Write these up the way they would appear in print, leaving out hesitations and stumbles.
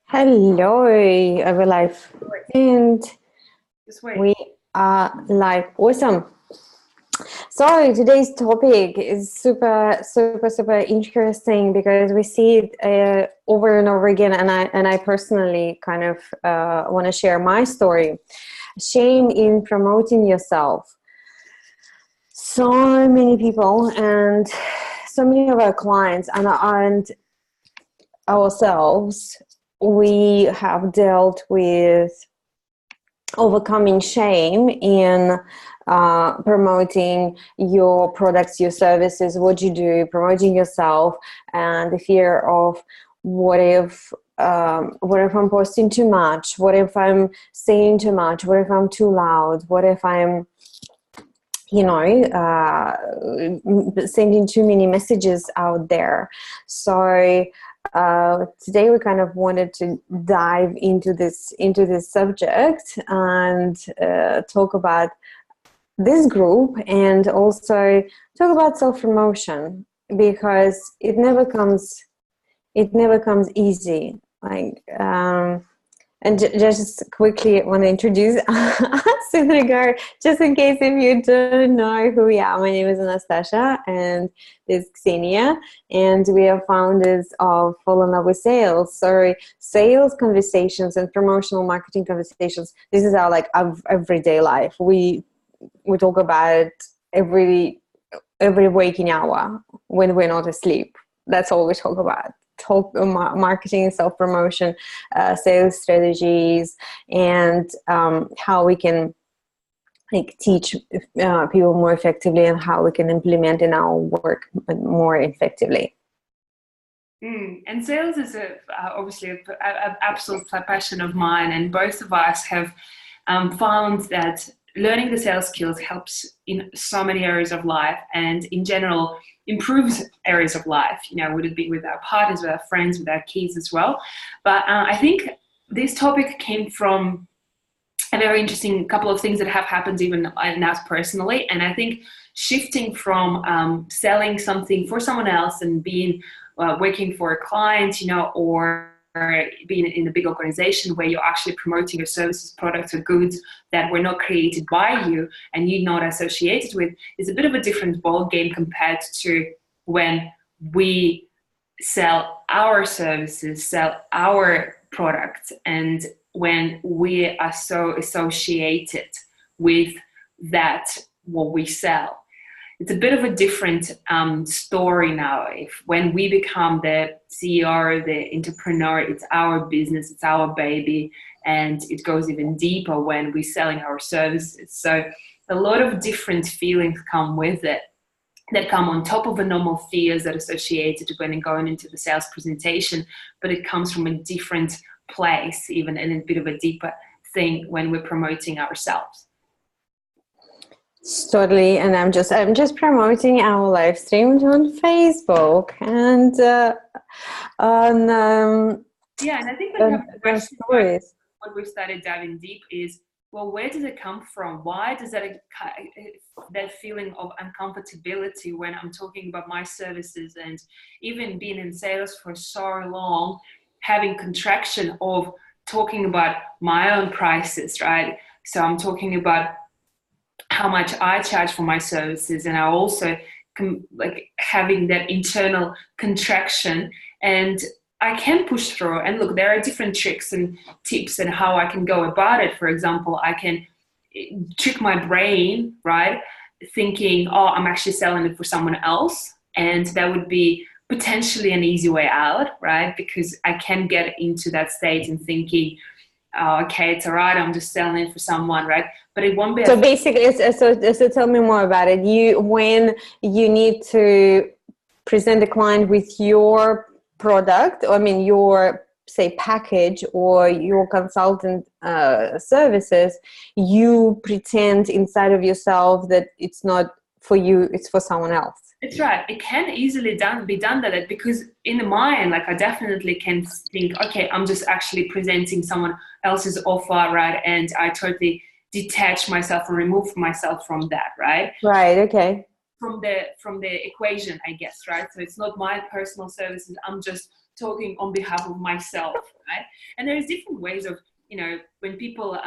Hello, live, Wait, and just wait. we are live. Awesome. So today's topic is super interesting because we see it over and over again, and I personally kind of want to share my story. Shame in promoting yourself. So many people and so many of our clients and ourselves, we have dealt with overcoming shame in promoting your products, your services, what you do, promoting yourself, and the fear of what if I'm posting too much? What if I'm saying too much? What if I'm too loud? What if I'm sending too many messages out there? So today we kind of wanted to dive into this subject and talk about this group, and also talk about self-promotion, because it never comes easy. And just quickly want to introduce us in regard, just in case if you don't know who we are. My name is Anastasia, and this is Xenia, and we are founders of Fall in Love with Sales. So sales conversations and promotional marketing conversations, this is our everyday life. We talk about it every waking hour when we're not asleep. That's all we talk about. Marketing, self-promotion, sales strategies, and how we can teach people more effectively, and how we can implement in our work more effectively. And sales is obviously an absolute passion of mine, and both of us have found that learning the sales skills helps in so many areas of life, and in general improves areas of life. Would it be with our partners, with our friends, with our kids as well? But I think this topic came from a very interesting couple of things that have happened even in us personally. And I think shifting from selling something for someone else and being working for a client, or being in a big organization where you're actually promoting your services, products, or goods that were not created by you and you're not associated with, is a bit of a different ball game compared to when we sell our services, sell our products, and when we are so associated with that, what we sell. It's a bit of a different story now. When we become the CEO, the entrepreneur, it's our business, it's our baby, and it goes even deeper when we're selling our services. So a lot of different feelings come with it, that come on top of the normal fears that are associated when going into the sales presentation, but it comes from a different place, even, and a bit of a deeper thing when we're promoting ourselves. Totally, and I'm just promoting our live streams on Facebook, and yeah, and I think when you have the question, what we started diving deep is, well, where does it come from? Why does that feeling of uncomfortability when I'm talking about my services, and even being in sales for so long, having contraction of talking about my own prices, right? So I'm talking about how much I charge for my services, and I also having that internal contraction, and I can push through. And look, there are different tricks and tips and how I can go about it. For example, I can trick my brain, right? Thinking, oh, I'm actually selling it for someone else. And that would be potentially an easy way out, right? Because I can get into that state and thinking, oh, okay, it's all right, I'm just selling it for someone, right? But it won't be. So basically, so tell me more about it. When you need to present the client with your product, your, say, package or your consultant services, you pretend inside of yourself that it's not for you, it's for someone else. It's right. It can easily be done that, because in the mind, I definitely can think, okay, I'm just actually presenting someone else's offer, right? And I totally detach myself and remove myself from that, right? Right. Okay. From the equation, I guess, right? So it's not my personal services. I'm just talking on behalf of myself, right? And there's different ways of, when people,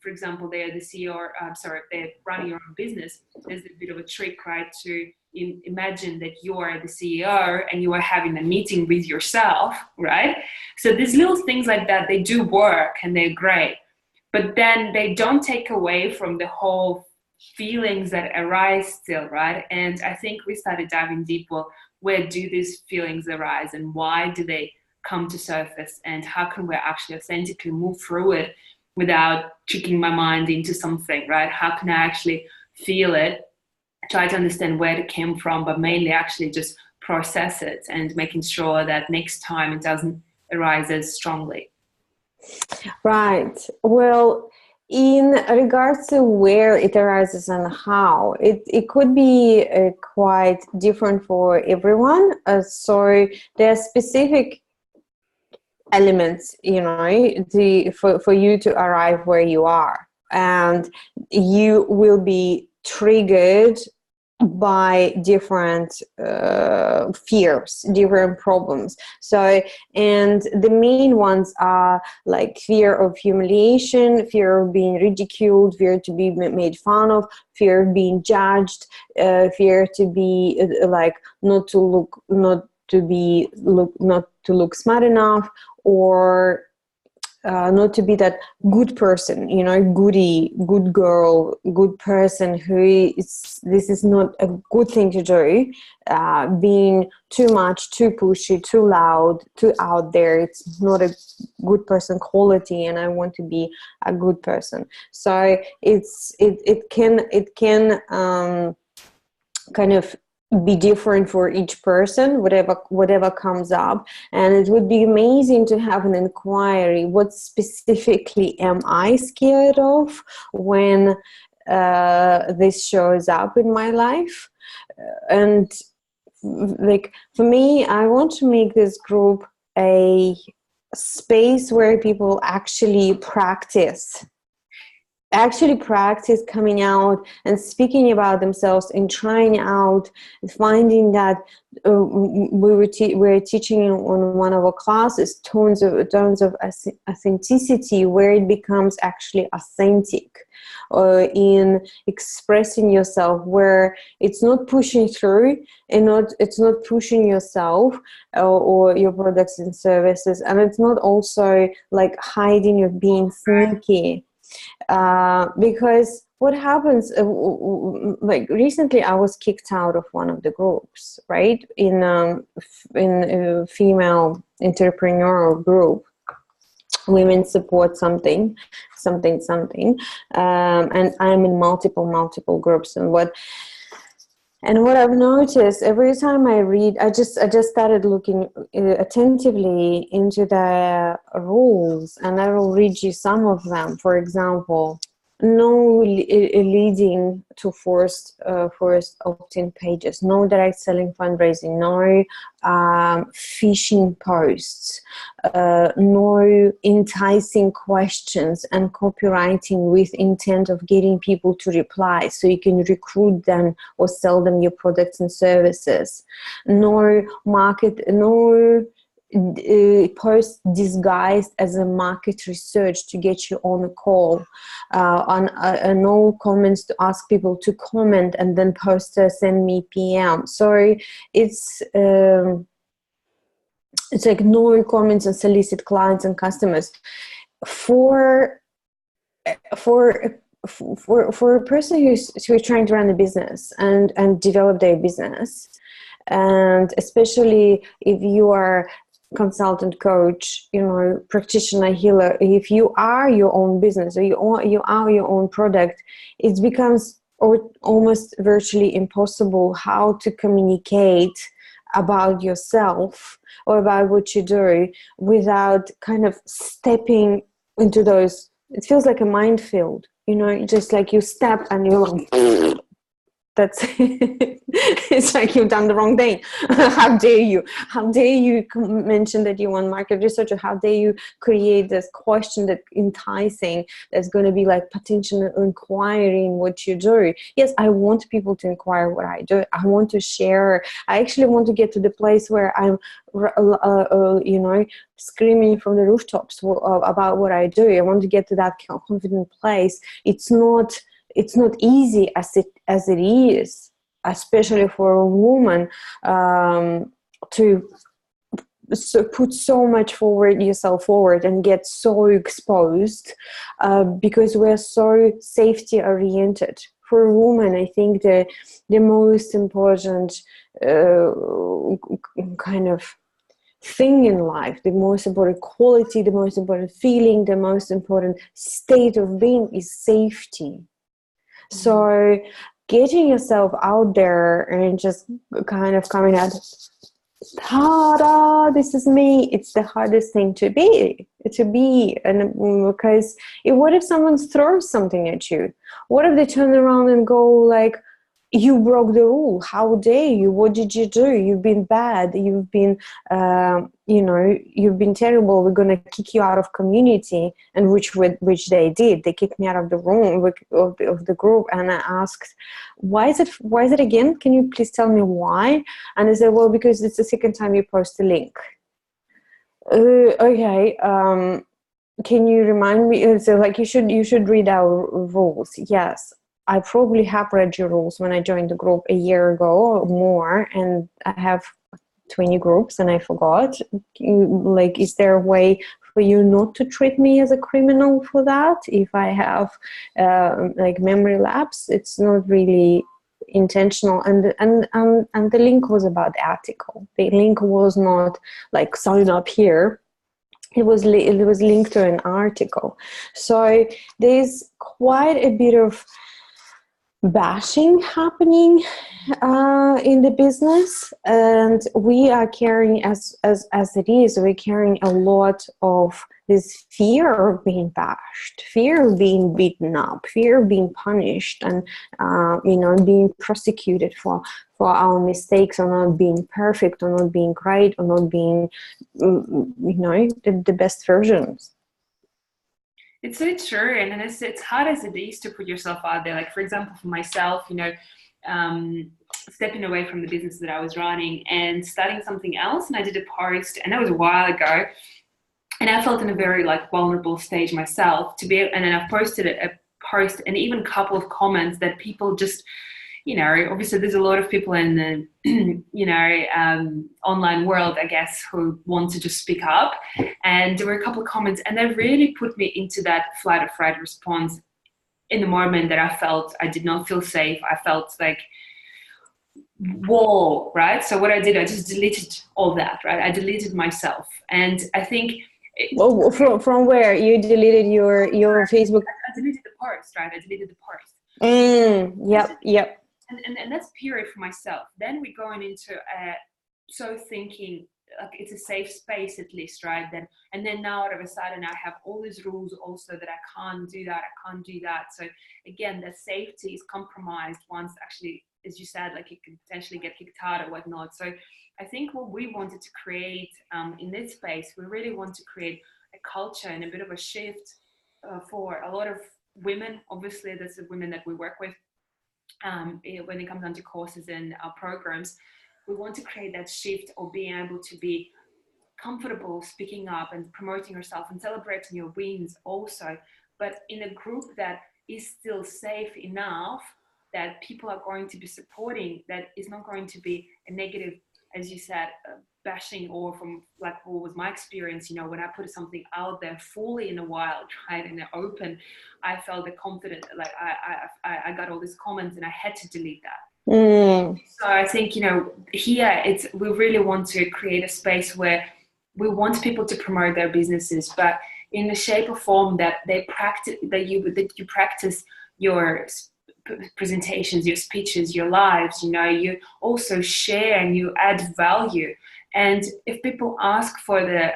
for example, they are the CEO, or they're running your own business, there's a bit of a trick, right? To imagine that you are the CEO and you are having a meeting with yourself, right? So these little things like that, they do work and they're great, but then they don't take away from the whole feelings that arise still, right? And I think we started diving deep. Well, where do these feelings arise and why do they come to surface, and how can we actually authentically move through it without tricking my mind into something, right? How can I actually feel it, try to understand where it came from, but mainly actually just process it and making sure that next time it doesn't arise as strongly. Right. Well, in regards to where it arises and how, it could be quite different for everyone. So there are specific elements, for you to arrive where you are, and you will be triggered by different fears, different problems. So, and the main ones are like fear of humiliation, fear of being ridiculed, fear to be made fun of, fear of being judged, fear to be not to look smart enough, or not to be that good person, good girl, good person this is not a good thing to do. Being too much, too pushy, too loud, too out there, it's not a good person quality, and I want to be a good person. So it can kind of be different for each person, whatever comes up. And it would be amazing to have an inquiry. What specifically am I scared of when this shows up in my life? And for me, I want to make this group a space where people actually practice coming out and speaking about themselves and trying out, finding that we're teaching on one of our classes tones of authenticity, where it becomes actually authentic in expressing yourself, where it's not pushing through and it's not pushing yourself or your products and services, and it's not also like hiding or being sneaky. Because what happens, recently I was kicked out of one of the groups, right? In a female entrepreneurial group, women support something, and I'm in multiple groups. And what I've noticed every time I read, I just started looking attentively into the rules, and I will read you some of them. For example, no leading to forced opt-in pages, no direct selling fundraising, no phishing posts, no enticing questions and copywriting with intent of getting people to reply so you can recruit them or sell them your products and services, no post disguised as a market research to get you on a call, no comments to ask people to comment and then post send me PM. So it's like no comments and solicit clients and customers for a person who's trying to run a business and develop their business, and especially if you are consultant, coach, practitioner, healer, if you are your own business or you are your own product, it becomes almost virtually impossible how to communicate about yourself or about what you do without kind of stepping into those. It feels like a minefield, just like you step and you're like that's it's like you've done the wrong thing. How dare you? How dare you mention that you want market research? Or how dare you create this question that enticing, that's going to be like potential inquiring what you do? Yes, I want people to inquire what I do. I want to share. I actually want to get to the place where I'm screaming from the rooftops about what I do. I want to get to that confident place. It's not easy as it is, especially for a woman, to put so much yourself forward and get so exposed, because we're so safety oriented. For a woman, I think the most important kind of thing in life, the most important quality, the most important feeling, the most important state of being is safety. So getting yourself out there and just kind of coming out, ta-da, this is me, it's the hardest thing to be. And because what if someone throws something at you? What if they turn around and go like, you broke the rule, how dare you, what did you do, you've been bad, you've been you've been terrible, we're going to kick you out of community. And which they did. They kicked me out of the room of the group. And I asked, why is it again, can you please tell me why? And they said, well, because it's the second time you post a link. Okay, can you remind me? So like, you should read our rules. Yes, I probably have read your rules when I joined the group a year ago or more, and I have 20 groups and I forgot. Like, is there a way for you not to treat me as a criminal for that? If I have like memory lapse, it's not really intentional. And the link was about the article. The link was not like sign up here. It was linked to an article. So there's quite a bit of bashing happening in the business, and we are carrying, as it is, we're carrying a lot of this fear of being bashed, fear of being beaten up, fear of being punished, and being prosecuted for our mistakes, or not being perfect, or not being great, or not being the best versions. It's so true, and it's hard as it is to put yourself out there. Like, for example, for myself, stepping away from the business that I was running and starting something else, and I did a post, and that was a while ago, and I felt in a very like vulnerable stage myself and then I've posted a post and even a couple of comments that people just, obviously there's a lot of people in the, online world, I guess, who want to just speak up. And there were a couple of comments, and they really put me into that flight or fright response in the moment that I felt I did not feel safe. I felt like, whoa, right? So what I did, I just deleted all that, right? I deleted myself. And I think... From where? You deleted your Facebook? I deleted the post, right? I deleted the post. Yep. And that's period for myself. Then we're going into thinking like it's a safe space at least, right? And then now all of a sudden I have all these rules also that I can't do that. So again, that safety is compromised once actually, as you said, like you could potentially get kicked out or whatnot. So I think what we wanted to create in this space, we really want to create a culture and a bit of a shift for a lot of women. Obviously, that's the women that we work with. When it comes down to courses and our programs, we want to create that shift of being able to be comfortable speaking up and promoting yourself and celebrating your wins also, but in a group that is still safe enough that people are going to be supporting, that is not going to be a negative, as you said, bashing, or from like what was my experience, when I put something out there fully in the wild, right, in the open, I felt the confident, like I got all these comments and I had to delete that. So I think, here we really want to create a space where we want people to promote their businesses, but in the shape or form that you practice your presentations, your speeches, your lives, you also share and you add value. And if people ask for the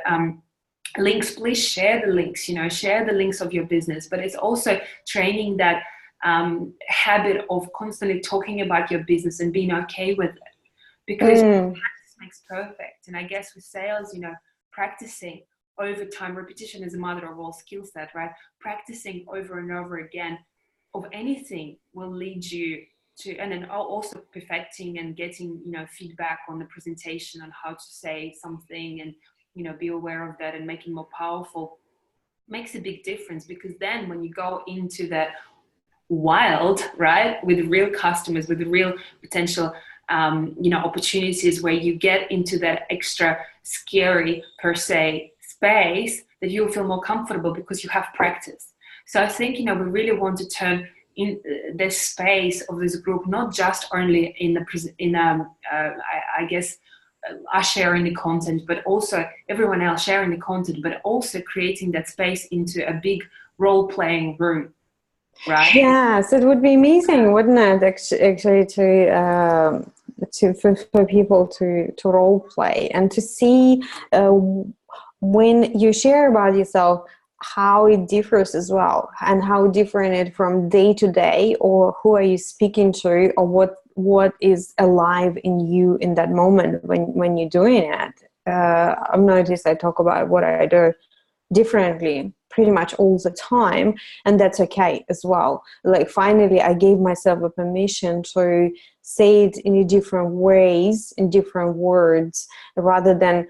links, please share the links, share the links of your business. But it's also training that habit of constantly talking about your business and being okay with it, because practice makes perfect. And I guess with sales, practicing over time, repetition is the mother of all skill set, right? Practicing over and over again of anything will lead you to, and then also perfecting and getting, feedback on the presentation on how to say something, and, be aware of that and making more powerful makes a big difference. Because then when you go into that wild, right, with real customers, with real potential, opportunities, where you get into that extra scary per se space, that you'll feel more comfortable because you have practice. So I think, we really want to turn in this space of this group, not just only I guess us sharing the content, but also everyone else sharing the content, but also creating that space into a big role-playing room. Right? Yes, it would be amazing, wouldn't it? Actually, for people to role play and to see when you share about yourself, how it differs as well, and how different it from day to day, or who are you speaking to, or what is alive in you in that moment when you're doing it. I've noticed I talk about what I do differently pretty much all the time, and that's okay as well. Like, finally I gave myself a permission to say it in different ways, in different words, rather than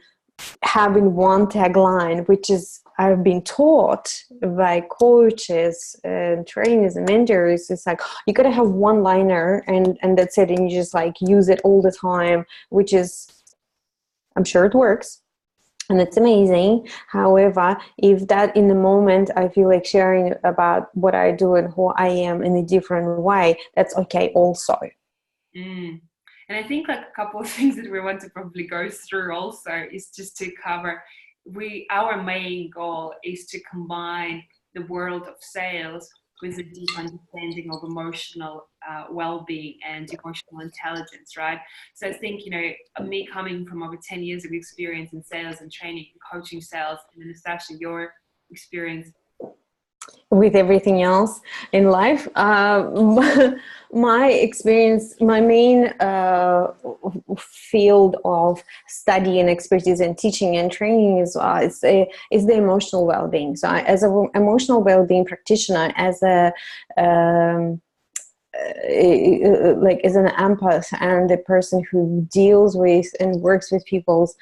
having one tagline, which is I've been taught by coaches and trainers and mentors. It's like, you gotta have one liner and that's it, and you just like use it all the time, which is, I'm sure it works and it's amazing. However, if that in the moment I feel like sharing about what I do and who I am in a different way, that's okay also. And I think like a couple of things that we want to probably go through also is just to cover, our main goal is to combine the world of sales with a deep understanding of emotional well-being and emotional intelligence, right? So I think, me coming from over 10 years of experience in sales and training and coaching sales, and then especially your experience with everything else in life, my experience, my main field of study and expertise and teaching and training is the emotional well-being. So as an emotional well-being practitioner, as a like as an empath and a person who deals with and works with people's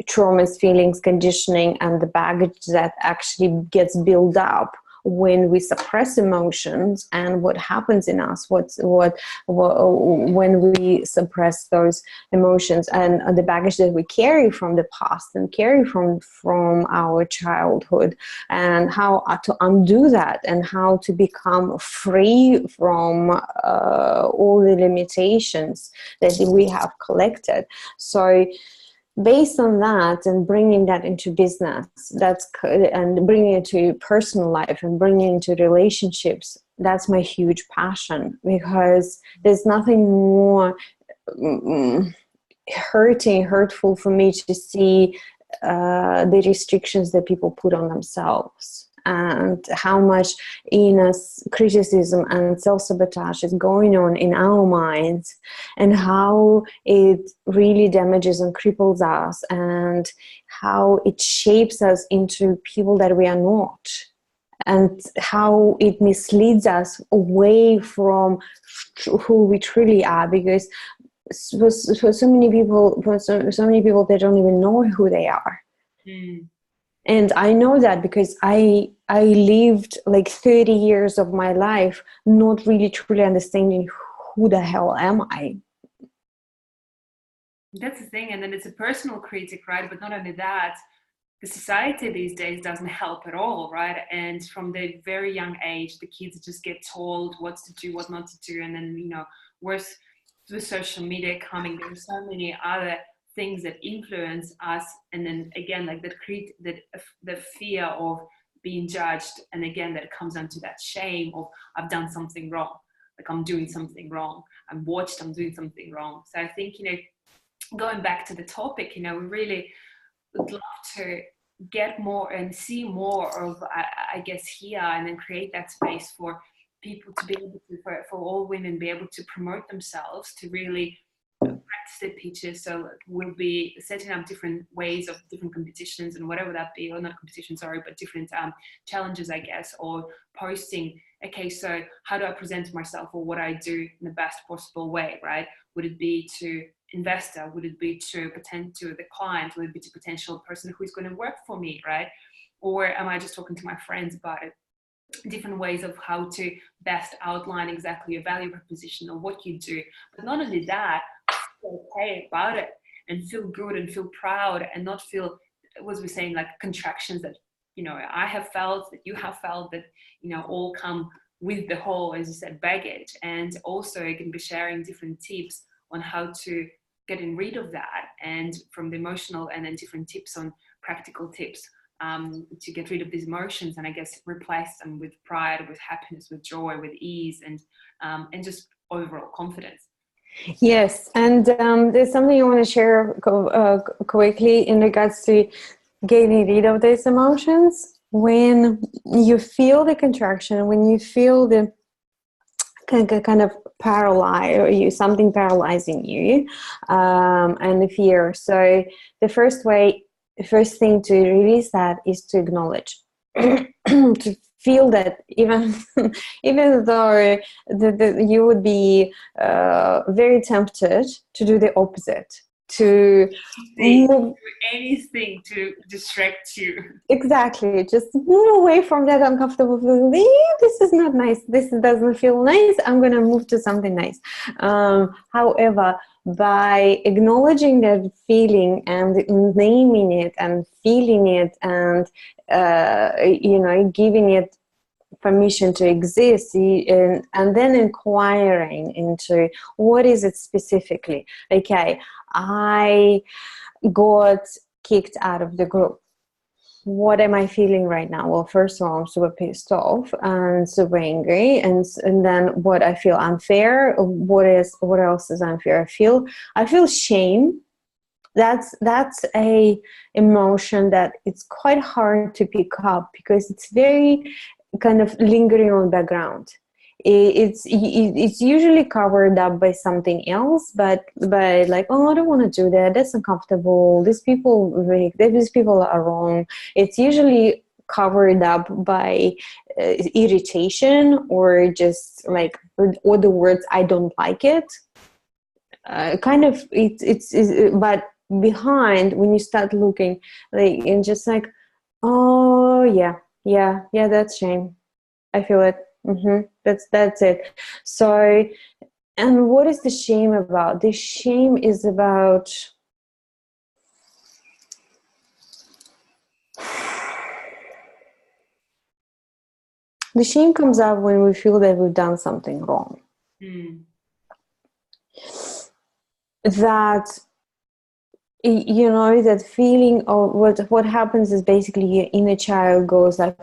traumas, feelings, conditioning, and the baggage that actually gets built up when we suppress emotions, and what happens in us, what when we suppress those emotions, and the baggage that we carry from the past and carry from our childhood, and how to undo that, and how to become free from all the limitations that we have collected. So based on that, and bringing that into business, and bringing it to personal life, and bringing it into relationships, that's my huge passion, because there's nothing more hurtful for me to see the restrictions that people put on themselves, and how much inner criticism and self-sabotage is going on in our minds, and how it really damages and cripples us, and how it shapes us into people that we are not, and how it misleads us away from who we truly are. Because for so many people, they don't even know who they are. And I know that because I lived like 30 years of my life not really truly understanding who the hell am I. That's the thing. And then it's a personal critic, right? But not only that, the society these days doesn't help at all, right? And from the very young age, the kids just get told what to do, what not to do. And then, worse, with social media coming, there are so many other things that influence us, and then again, like that create that the fear of being judged, and again that comes down to that shame of I've done something wrong, like I'm doing something wrong, I'm watched, I'm doing something wrong. So I think, going back to the topic, we really would love to get more and see more of, I guess, here, and then create that space for people to be able to, for all women, be able to promote themselves, to really practice their pitches. So we'll be setting up different ways of different competitions and whatever that be, or not competitions, sorry, but different challenges, I guess, or posting, okay, so how do I present myself or what I do in the best possible way, right? Would it be to investor? Would it be to pretend to the client? Would it be to potential person who's going to work for me, right? Or am I just talking to my friends about it? Different ways of how to best outline exactly your value proposition or what you do. But not only that, feel okay about it and feel good and feel proud and not feel, was we saying, like contractions that, you know, I have felt, that you have felt, that, you know, all come with the whole, as you said, baggage. And also you can be sharing different tips on how to getting rid of that, and from the emotional, and then different tips on practical tips to get rid of these emotions, and I guess replace them with pride, with happiness, with joy, with ease, and just overall confidence. Yes, and there's something I want to share quickly in regards to getting rid of these emotions. When you feel the contraction, when you feel the kind of paralyze, or something paralyzing you, and the fear. So the first thing to release that is to acknowledge, to feel that even though you would be very tempted to do the opposite, to do anything to distract you. Exactly, just move away from that uncomfortable feeling. This is not nice, this doesn't feel nice, I'm gonna move to something nice. However, by acknowledging that feeling and naming it and feeling it, and giving it permission to exist, and then inquiring into what is it specifically. Okay, I got kicked out of the group. What am I feeling right now? Well, first of all, I'm super pissed off and super angry, and then what I feel unfair. What else is unfair? I feel shame. That's a emotion that it's quite hard to pick up because it's very kind of lingering on the background. It's usually covered up by something else, but by like, oh, I don't want to do that, that's uncomfortable, these people are wrong. It's usually covered up by irritation, or just like, or the words I don't like it, kind of but behind, when you start looking, like, and just like, oh yeah, that's shame, I feel it. That's it. So, and what is the shame about? The shame is about the shame comes up when we feel that we've done something wrong. That, you know, that feeling of what happens is basically your inner child goes like,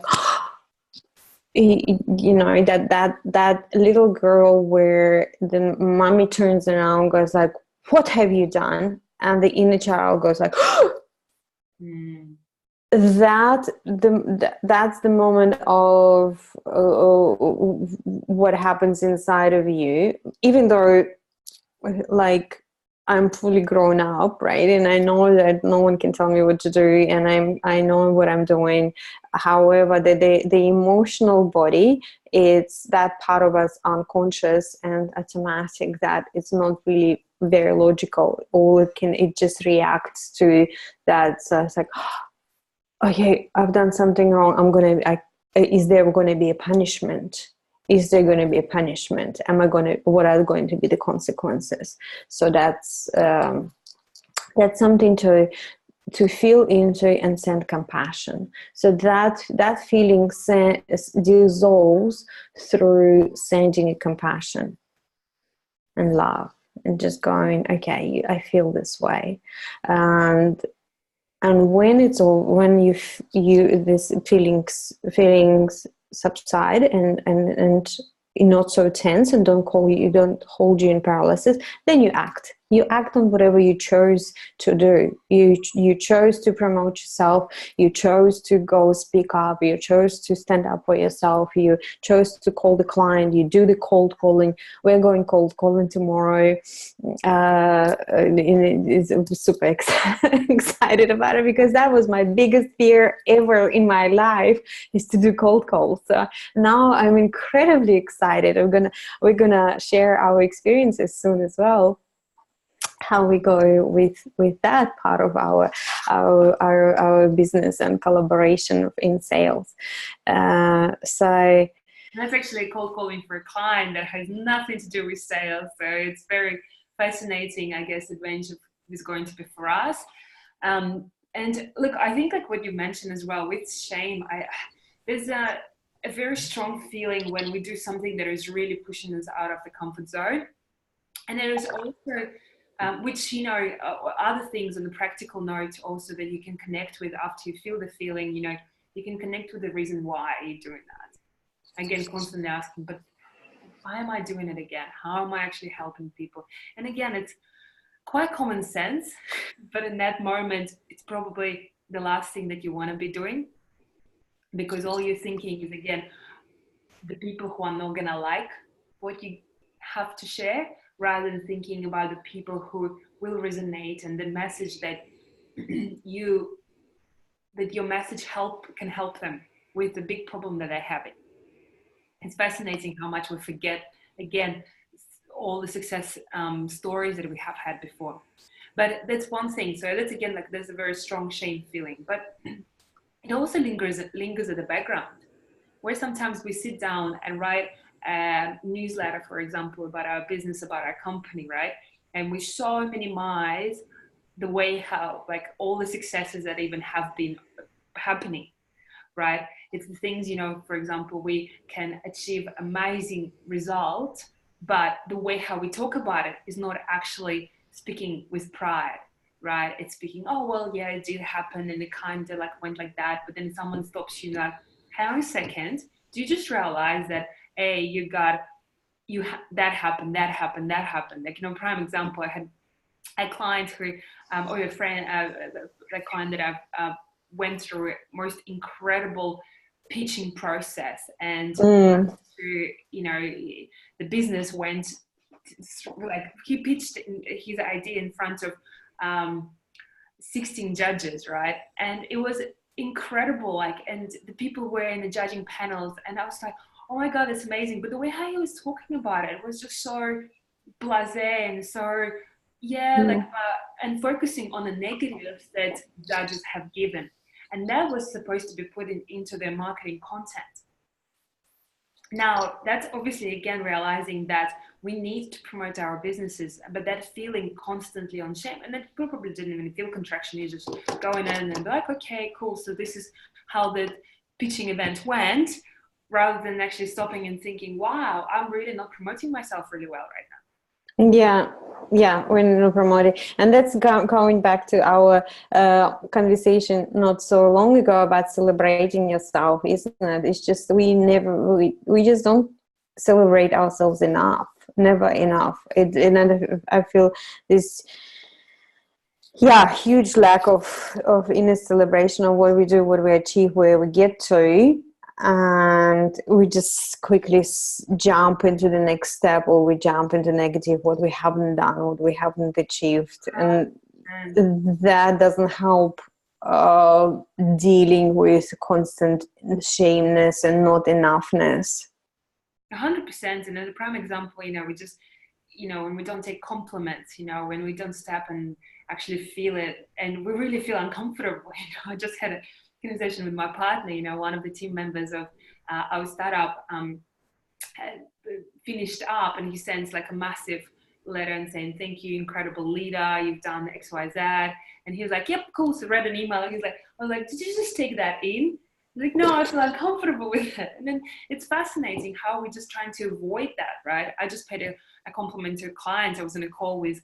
you know, that little girl where the mommy turns around, goes like, what have you done? And the inner child goes like, that's the moment of what happens inside of you, even though, like, I'm fully grown up, right? And I know that no one can tell me what to do, and I know what I'm doing. However, the emotional body, it's that part of us unconscious and automatic, that it's not really very logical. It just reacts to that. So it's like, okay, I've done something wrong. Is there going to be a punishment? Is there going to be a punishment? What are going to be the consequences? So that's something to feel into and send compassion. So that feeling dissolves through sending compassion and love, and just going, okay, I feel this way, and when this feelings subside and not so tense, and don't hold you in paralysis, then you act. You act on whatever you chose to do. You chose to promote yourself. You chose to go speak up. You chose to stand up for yourself. You chose to call the client. You do the cold calling. We're going cold calling tomorrow. I'm super excited about it, because that was my biggest fear ever in my life, is to do cold calls. So now I'm incredibly excited. We're gonna share our experiences soon as well, how we go with that part of our business and collaboration in sales. So that's actually cold calling for a client that has nothing to do with sales. So it's very fascinating, I guess, adventure is going to be for us. And look, I think like what you mentioned as well with shame, there's a very strong feeling when we do something that is really pushing us out of the comfort zone. And there is also, which, you know, other things on the practical note also that you can connect with after you feel the feeling, you know, you can connect with the reason why you're doing that. Again, constantly asking, but why am I doing it again? How am I actually helping people? And again, it's quite common sense, but in that moment, it's probably the last thing that you want to be doing, because all you're thinking is, again, the people who are not going to like what you have to share, rather than thinking about the people who will resonate and the message that your message can help them with the big problem that they're having. It's fascinating how much we forget, again, all the success stories that we have had before. But that's one thing. So that's, again, like there's a very strong shame feeling, but it also lingers at the background, where sometimes we sit down and write a newsletter, for example, about our business, about our company, right? And we so minimize the way how, like, all the successes that even have been happening, right? It's the things, you know, for example, we can achieve amazing results, but the way how we talk about it is not actually speaking with pride, right? It's speaking, oh, well, yeah, it did happen and it kind of like went like that. But then someone stops you like, hang on a second, do you just realize that, hey, that happened. Like, you know, prime example, I had a client who, or a friend, a client that I've went through most incredible pitching process, and you know, the business went like, he pitched his idea in front of 16 judges, right? And it was incredible, like, and the people were in the judging panels, and I was like, oh my god, it's amazing. But the way how he was talking about it was just so blasé and so, yeah, like, and focusing on the negatives that judges have given, and that was supposed to be put into their marketing content. Now, that's obviously, again, realizing that we need to promote our businesses, but that feeling constantly on shame, and then people probably didn't even feel contraction. You just go in and be like, okay, cool, so this is how the pitching event went, rather than actually stopping and thinking, wow, I'm really not promoting myself really well right now. Yeah, we're not promoting, and that's going back to our conversation not so long ago about celebrating yourself, isn't it? It's just we just don't celebrate ourselves enough, never enough. And I feel this huge lack of inner celebration of what we do, what we achieve, where we get to. And we just quickly jump into the next step, or we jump into negative, what we haven't done, what we haven't achieved, and that doesn't help dealing with constant shameness and not enoughness. 100%. And as a prime example, you know, we just, you know, when we don't take compliments, you know, when we don't step and actually feel it, and we really feel uncomfortable. You know, I just had a conversation with my partner, you know, one of the team members of our startup finished up, and he sends like a massive letter and saying, thank you, incredible leader, you've done XYZ. And he was like, yep, cool. So read an email, and he's like, I was like, did you just take that in? He's like, no, I feel uncomfortable with it. And then it's fascinating how we're just trying to avoid that, right? I just paid a compliment to a client. I was in a call with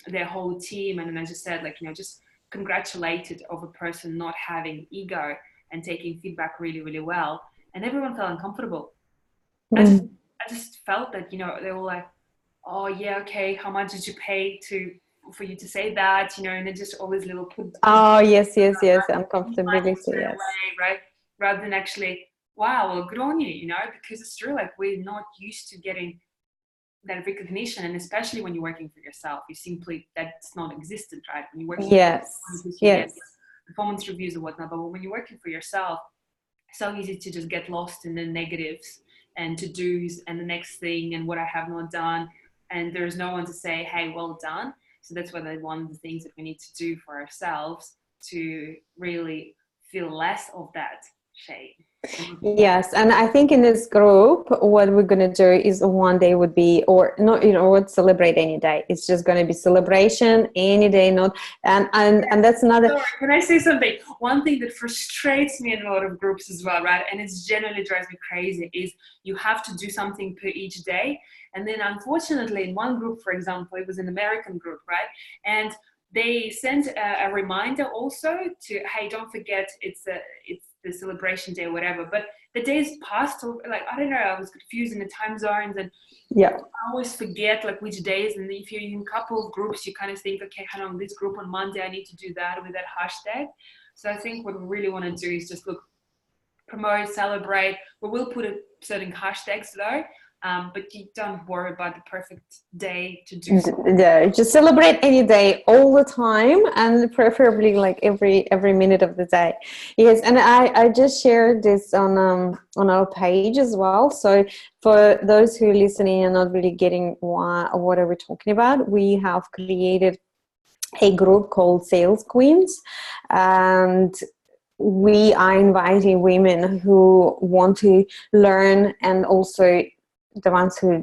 their whole team, and then I just said, like, you know, just congratulated of a person not having ego and taking feedback really, really well. And everyone felt uncomfortable. I just felt that, you know, they were like, oh yeah, okay, how much did you pay for you to say that, and then just all these little put Oh, yes, yes, yes. money Uncomfortability, straight yes. away, right? Rather than actually, wow, well, good on you, because it's true, like we're not used to getting that recognition, and especially when you're working for yourself, that's not existent, right? When you're working for Yes, yourself, you get yes. performance reviews or whatnot, but when you're working for yourself, it's so easy to just get lost in the negatives and to do's and the next thing and what I have not done, and there's no one to say, hey, well done. So that's one of the things that we need to do for ourselves to really feel less of that shame. Yes, and I think in this group, what we're gonna do is one day would be, or not, would celebrate any day. It's just gonna be celebration any day, not and that's another. Sorry, can I say something? One thing that frustrates me in a lot of groups as well, right? And it's generally drives me crazy is you have to do something per each day. And then unfortunately in one group, for example, it was an American group, right? And they sent a reminder also to, hey, don't forget it's the celebration day or whatever. But the days passed, like, I don't know, I was confused in the time zones, and Yeah. I always forget like which days, and if you're in a couple of groups, you kind of think, okay, hang on, this group on Monday, I need to do that with that hashtag. So I think what we really want to do is just promote, celebrate. We will put certain hashtags though, but you don't worry about the perfect day to do so. Yeah, just celebrate any day, all the time, and preferably like every minute of the day. Yes, and I just shared this on our page as well. So for those who are listening and not really getting what are we talking about, we have created a group called Sales Queens, and we are inviting women who want to learn, and also the ones who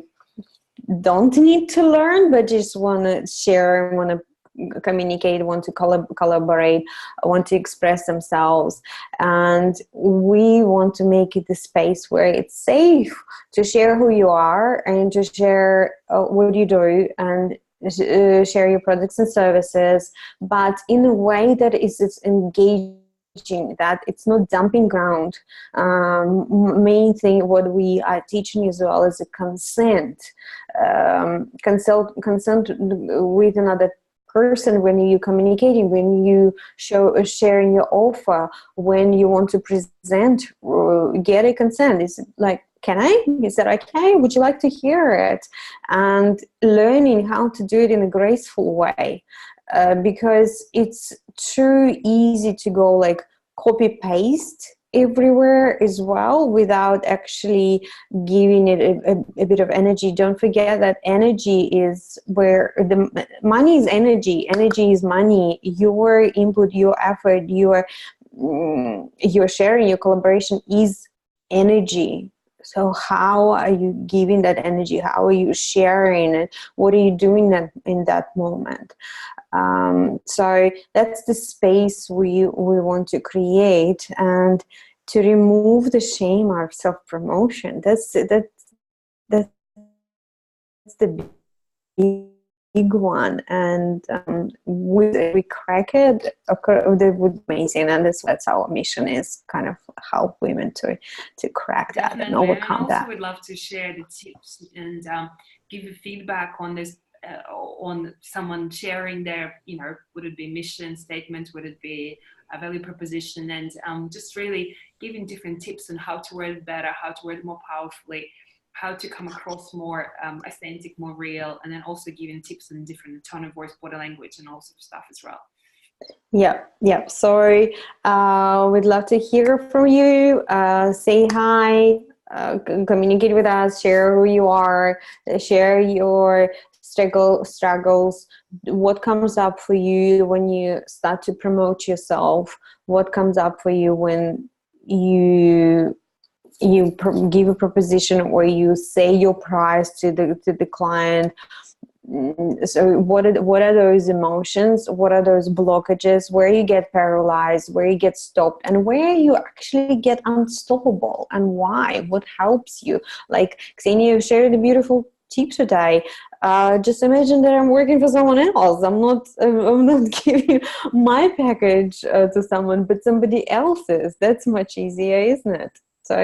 don't need to learn but just want to share, want to communicate, want to collaborate, want to express themselves. And we want to make it a space where it's safe to share who you are and to share what you do, and share your products and services, but in a way that is engaging, that it's not dumping ground. Main thing what we are teaching as well is a consent. Consent with another person when you communicating, when you sharing your offer, when you want to present, get a consent. Is like, can I? Is that okay? Would you like to hear it? And learning how to do it in a graceful way. Because it's too easy to go like copy paste everywhere as well without actually giving it a bit of energy. Don't forget that energy is where the money is. Energy is money. Your input, your effort, your sharing, your collaboration is energy. So how are you giving that energy? How are you sharing it? What are you doing in that moment? So that's the space we want to create, and to remove the shame of self-promotion. That's the big one, and we crack it, that would be amazing. And that's our mission, is kind of help women to crack that and Definitely. And I overcome also that. would love to share the tips and give you feedback on this, on someone sharing their, would it be mission statement, would it be a value proposition, and just really giving different tips on how to word it better, how to word it more powerfully, how to come across more authentic, more real, and then also giving tips on different tone of voice, body language, and all sorts of stuff as well. Yeah. So we'd love to hear from you. Say hi, communicate with us, share who you are, share your struggles, what comes up for you when you start to promote yourself, what comes up for you when you give a proposition or you say your price to the client. So what are those emotions, what are those blockages, where you get paralyzed, where you get stopped, and where you actually get unstoppable, and why, what helps you. Like Ksenia shared a beautiful tip today. Just imagine that I'm working for someone else. I'm not giving my package to someone, but somebody else's. That's much easier, isn't it? So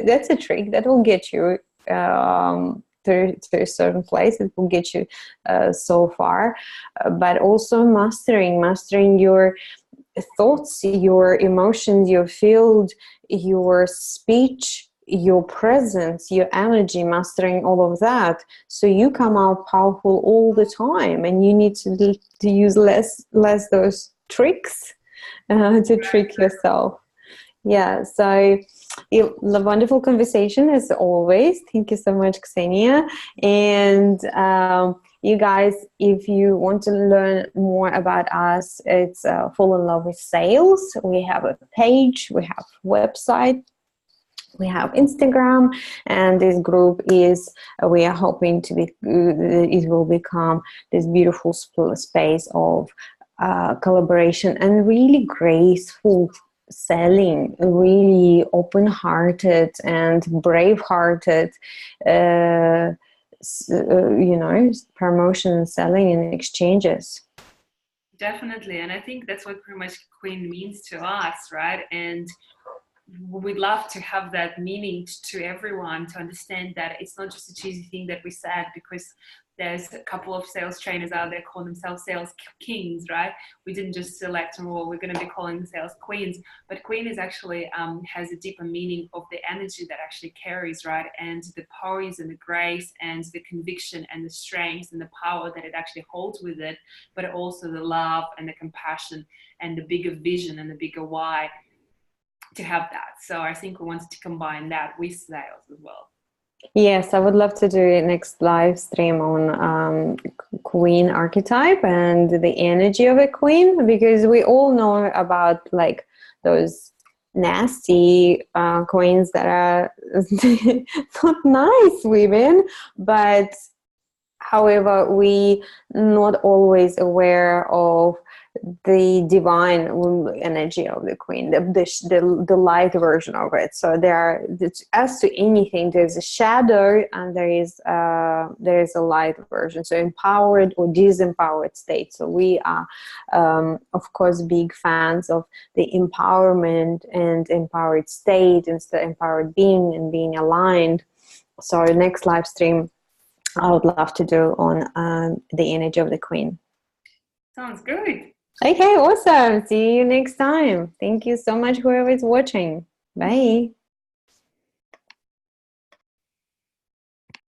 that's a trick that will get you to a certain place. It will get you so far, but also mastering your thoughts, your emotions, your field, your speech, your presence, your energy, mastering all of that, so you come out powerful all the time, and you need to use less those tricks to trick yourself. Yeah, so a wonderful conversation as always. Thank you so much, Ksenia. And you guys, if you want to learn more about us, it's Fall in Love with Sales. We have a page, we have a website, we have Instagram, and this group is, we are hoping to be, it will become this beautiful space of collaboration and really graceful selling, really open-hearted and brave-hearted, promotion and selling and exchanges. Definitely, and I think that's what pretty much Queen means to us, right? And we'd love to have that meaning to everyone, to understand that it's not just a cheesy thing that we said because there's a couple of sales trainers out there call themselves sales kings, right? We didn't just select them, well, we're going to be calling them sales queens, but queen is actually has a deeper meaning of the energy that actually carries, right? And the poise and the grace and the conviction and the strength and the power that it actually holds with it, but also the love and the compassion and the bigger vision and the bigger why to have that. So I think we wanted to combine that with sales as well. Yes, I would love to do a next live stream on queen archetype and the energy of a queen, because we all know about like those nasty queens that are not nice women, but however, we not always aware of the divine energy of the queen, the light version of it. So as to anything, there's a shadow and there is a light version. So empowered or disempowered state. So we are, of course, big fans of the empowerment and empowered state and the empowered being and being aligned. So next live stream, I would love to do on the energy of the queen. Sounds good. Okay, awesome. See you next time. Thank you so much, whoever is watching. Bye.